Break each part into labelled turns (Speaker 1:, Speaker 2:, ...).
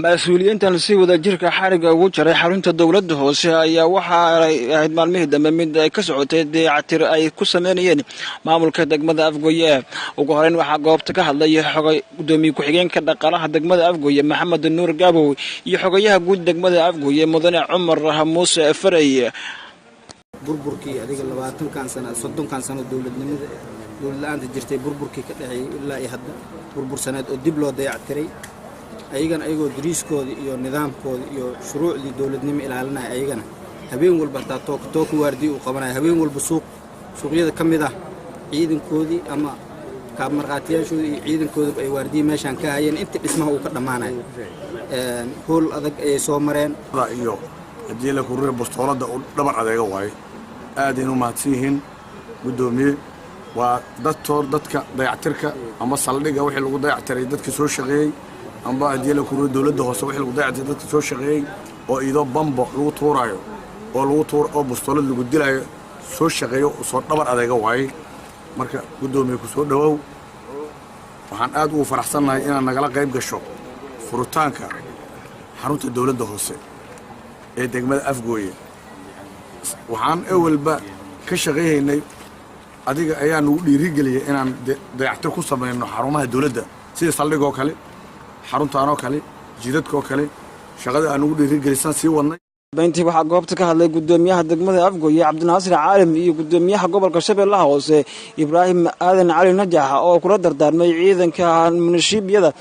Speaker 1: mas-uuliyiintan si wada jirka xariga ugu jiray xarunta dowladda hoose ayaa waxa ay ahayd maalmihii dambe mid ay ka socotay dayactir ay ku sameynayeen maamulka degmada Afgooye. ugu horeyn waxaa goobta ka hadlay gudoomiye ku-xigeenka dhaqaalaha degmada Afgooye Maxamed Nuur Gabow iyo xogayaha guud degmada Afgooye Mudane Cumar Muuse Faray.
Speaker 2: burburkii adiga 20 sano 30 sano dowladda jirtay burburkii ka dhacay ilaa ay hadda burbur sanad oo dib loo dayactiray ayagoo dariiskooda iyo nidaamkooda iyo shuruucdii dowladnimo ilaalinaya ayagana habeen walba took waardi u qabanay habeen walba suuqyada kamid ah ciidankoodii ama kaab marqaatiyaashoodii iyo ciidankooda ay waardi meeshan ka hayeen inta dhismaha uu ka dhamaanay hool adag ay soo mareen
Speaker 3: iyo hadii la kureey bostoolada oo dhabar adeega waay aad inuu mahadsiin gudoomiye waa dadka dayactirka ama saldhiga wixii lagu dayactiray dadka soo shaqeeyay amba hadii la kureey dawladda hoose wixii lagu dayactiray dadka soo shaqeeyay oo idoo bambo lagu tuurayo oo bostoolad lagu dilayo soo shaqeeyo soo dhabar adeega waay marka gudoomiye ku soo dhawow waxaan aad ugu faraxsanahay inaan nagala qayb gasho furitaanka xarunta dawladda hoose ee degmada Afgooye. waxaan awalba ka shaqeeynay adiga ayaa nagu dhiirigeliyay inaan dayactir ku sameeyno xarumaha dawladda sida saldhigoo kale xaruntaanoo kale jidadkoo kale shaqada aan ugu dhiirigelisaan sii wadnay.
Speaker 1: Bayntii waxaa goobta ka hadlay gudoomiyaha degmada Afgooye Cabdinaasir Caalim iyo gudoomiyaha gobolka Shabeellaha Hoose Ibraahim Aadan Cali Najax oo kula dardaarmay ciidanka munashiibiyada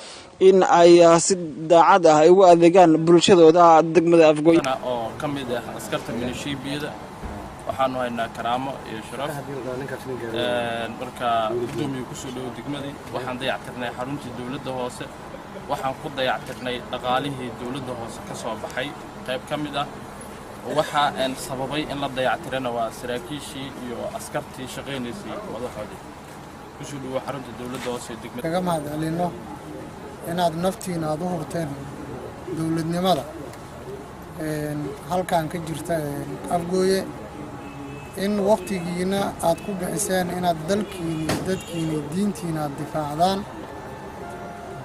Speaker 1: in ay si daacad ah ugu adeegaan bulshadooda degmada Afgooye
Speaker 4: oo kamid ah askarta munashiibiyada waxaanu haynaa karaamo iyo sharaf marka gudoomiye ku soo dhaw degmadii waxaan dayactirnay xaruntii dawladda hoose waxaan ku dayactirnay dhaqaalihii dawladda hoose ka soo baxay qayb kamid ah waxa aan sababay in la dayactirana waa saraakiishii iyo askartii shaqeynaysay wadaxoodii ku soo dhaw xarunta dawladda hoose degmada
Speaker 5: kaga mahadcelino inaad naftiina aad u hurteen dawladnimada halkan ka jirta Afgooye in waqtigiina aad ku bixiseen inaad dalkiina dadkiina diintiina difaacdaan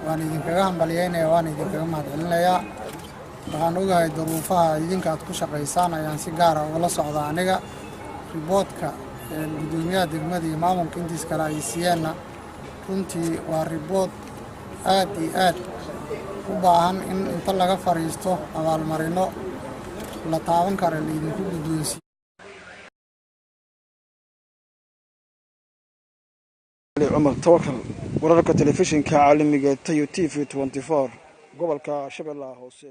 Speaker 5: waan idinkaga hambalyeynaa waan idinkaga mahadcelinayaa waxaan ogahay duruufaha idinka aad ku shaqeysaan ayaan si gaar ah uga socdaa aniga riboodka gudoomiyaha degmada iyo maamulka intiis kale ay siiyeenna runtii waa ribood aad iyo aad u baahan in inta laga fariisto abaalmarino la taaban karo la idinku guddoonsiiyo.
Speaker 1: Cumar Tawakkal wararka telefishinka caalamiga Tayo TV 24 gobolka Shabeellaha Hoose.